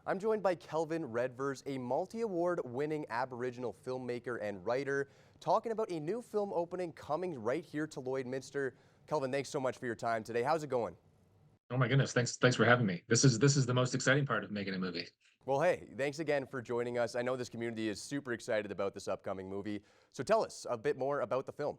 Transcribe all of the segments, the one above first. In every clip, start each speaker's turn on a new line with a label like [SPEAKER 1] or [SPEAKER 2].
[SPEAKER 1] I'm joined by Kelvin Redvers, a multi-award winning Aboriginal filmmaker and writer, talking about a new film opening coming right here to Lloydminster. Kelvin, thanks so much for your time today. How's it going?
[SPEAKER 2] Oh my goodness, thanks for having me. This is the most exciting part of making a movie.
[SPEAKER 1] Well, hey, thanks again for joining us. I know this community is super excited about this upcoming movie. So tell us a bit more about the film.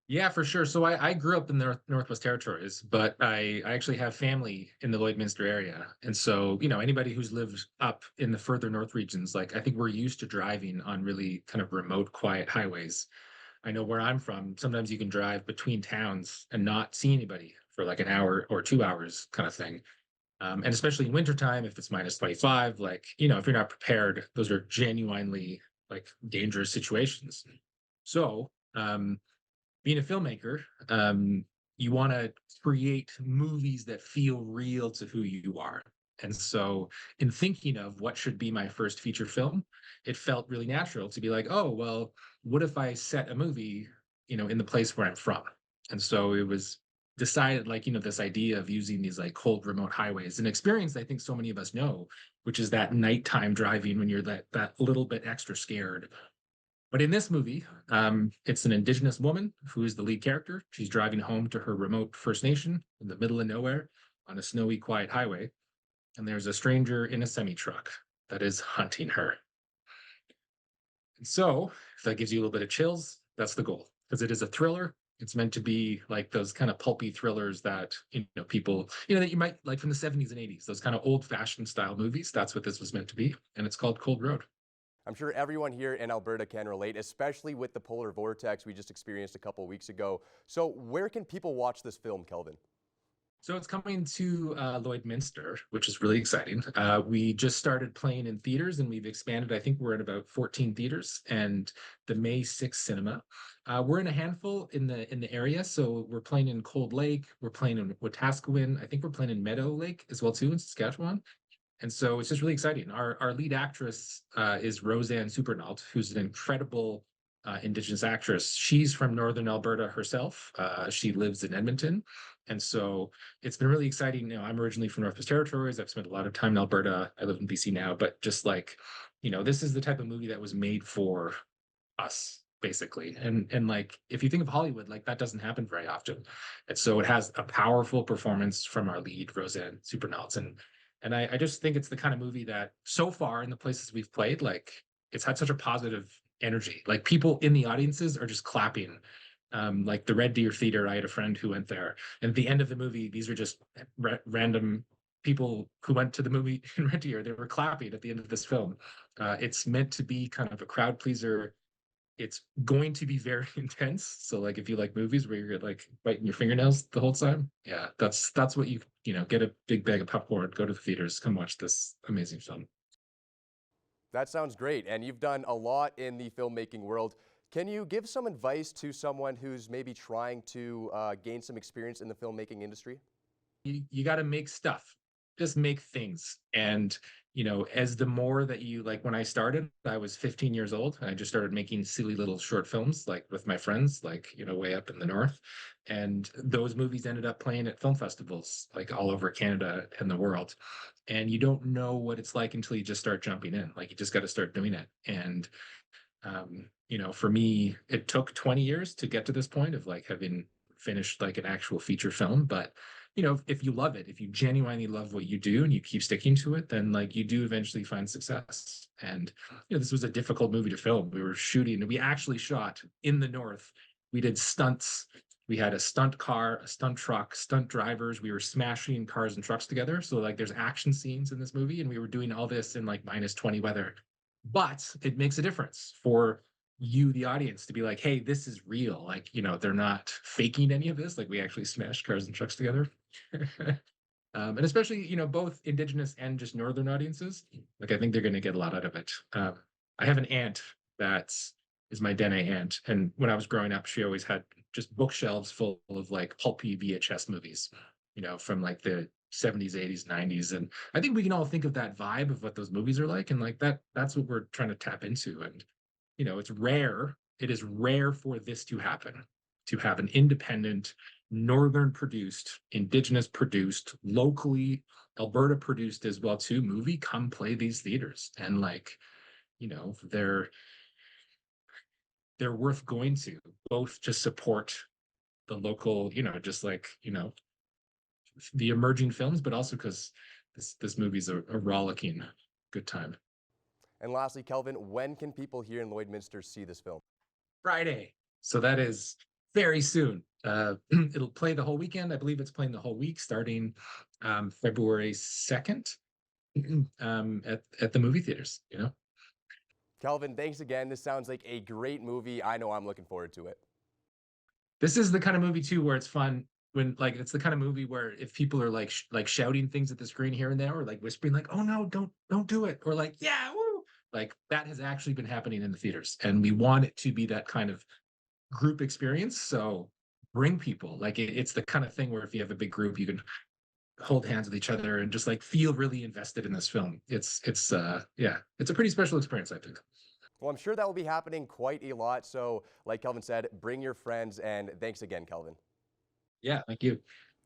[SPEAKER 2] Yeah, for sure. So I grew up in the Northwest Territories, but I actually have family in the Lloydminster area. And so, anybody who's lived up in the further north regions, like I think we're used to driving on really kind of remote, quiet highways. I know where I'm from, sometimes you can drive between towns and not see anybody for like an hour or 2 hours kind of thing. And especially in wintertime, if it's minus 25, like, if you're not prepared, those are genuinely like dangerous situations. So, being a filmmaker, you want to create movies that feel real to who you are. And so, in thinking of what should be my first feature film, it felt really natural to be like, oh, well, what if I set a movie, in the place where I'm from? And so it was decided, like, this idea of using these like cold remote highways, an experience I think so many of us know, which is that nighttime driving when you're that little bit extra scared. But in this movie, it's an Indigenous woman who is the lead character. She's driving home to her remote First Nation in the middle of nowhere on a snowy, quiet highway. And there's a stranger in a semi truck that is hunting her. And so, if that gives you a little bit of chills, that's the goal because it is a thriller. It's meant to be like those kind of pulpy thrillers that, people, that you might like from the 70s and 80s, those kind of old fashioned style movies. That's what this was meant to be. And it's called Cold Road.
[SPEAKER 1] I'm sure everyone here in Alberta can relate, especially with the polar vortex we just experienced a couple weeks ago. So where can people watch this film, Kelvin?
[SPEAKER 2] So it's coming to Lloydminster, which is really exciting. We just started playing in theaters and we've expanded. I think we're at about 14 theaters and the May 6th cinema. We're in a handful in the area. So we're playing in Cold Lake, we're playing in Wetaskiwin. I think we're playing in Meadow Lake as well too in Saskatchewan. And so it's just really exciting. Our lead actress is Roseanne Supernault, who's an incredible Indigenous actress. She's from Northern Alberta herself. She lives in Edmonton. And so it's been really exciting. I'm originally from Northwest Territories. I've spent a lot of time in Alberta. I live in BC now, but just like, this is the type of movie that was made for us, basically. And like, if you think of Hollywood, like that doesn't happen very often. And so it has a powerful performance from our lead, Roseanne Supernault. And I just think it's the kind of movie that so far in the places we've played, like it's had such a positive energy. Like people in the audiences are just clapping. Like the Red Deer Theater, I had a friend who went there. And at the end of the movie, these are just random people who went to the movie in Red Deer. They were clapping at the end of this film. It's meant to be kind of a crowd pleaser. It's going to be very intense. So like if you like movies where you're like biting your fingernails the whole time, yeah, that's what get a big bag of popcorn, go to the theaters, come watch this amazing film.
[SPEAKER 1] That sounds great. And you've done a lot in the filmmaking world. Can you give some advice to someone who's maybe trying to gain some experience in the filmmaking industry?
[SPEAKER 2] You got to make stuff, just make things. And as the more that you like, when I started I was 15 years old and I just started making silly little short films like with my friends, like way up in the north. And those movies ended up playing at film festivals like all over Canada and the world. And you don't know what it's like until you just start jumping in. Like you just got to start doing it. And for me, it took 20 years to get to this point of like having finished like an actual feature film. But if you love it, if you genuinely love what you do and you keep sticking to it, then like you do eventually find success. And this was a difficult movie to film. We were shooting, we actually shot in the north. We did stunts. We had a stunt car, a stunt truck, stunt drivers. We were smashing cars and trucks together. So like there's action scenes in this movie, and we were doing all this in like minus 20 weather. But it makes a difference for you, the audience, to be like, hey, this is real. Like, they're not faking any of this. Like, we actually smashed cars and trucks together. And especially, both Indigenous and just Northern audiences, like, I think they're going to get a lot out of it. I have an aunt that is my Dene aunt. And when I was growing up, she always had just bookshelves full of like pulpy VHS movies, from like the 70s, 80s, 90s. And I think we can all think of that vibe of what those movies are like. And like that's what we're trying to tap into. And it's rare. It is rare for this to happen, to have an independent northern produced, indigenous produced, locally Alberta produced as well too movie come play these theaters. And like, you know, they're worth going to, both to support the local, you know, just like, you know, the emerging films, but also because this movie's a rollicking good time.
[SPEAKER 1] And lastly, Kelvin, when can people here in Lloydminster see this film?
[SPEAKER 2] Friday. So that is very soon. It'll play the whole weekend. I believe it's playing the whole week starting February 2nd at the movie theaters, you know?
[SPEAKER 1] Kelvin, thanks again. This sounds like a great movie. I know I'm looking forward to it.
[SPEAKER 2] This is the kind of movie too where it's fun when like it's the kind of movie where if people are like like shouting things at the screen here and there or like whispering like, "Oh no, don't do it," or like, "Yeah, woo," like that has actually been happening in the theaters, and we want it to be that kind of group experience. So bring people. Like it's the kind of thing where if you have a big group, you can hold hands with each other and just like feel really invested in this film. It's yeah, it's a pretty special experience, I think.
[SPEAKER 1] Well, I'm sure that will be happening quite a lot. So, like Kelvin said, bring your friends. And thanks again, Kelvin.
[SPEAKER 2] Yeah, thank you.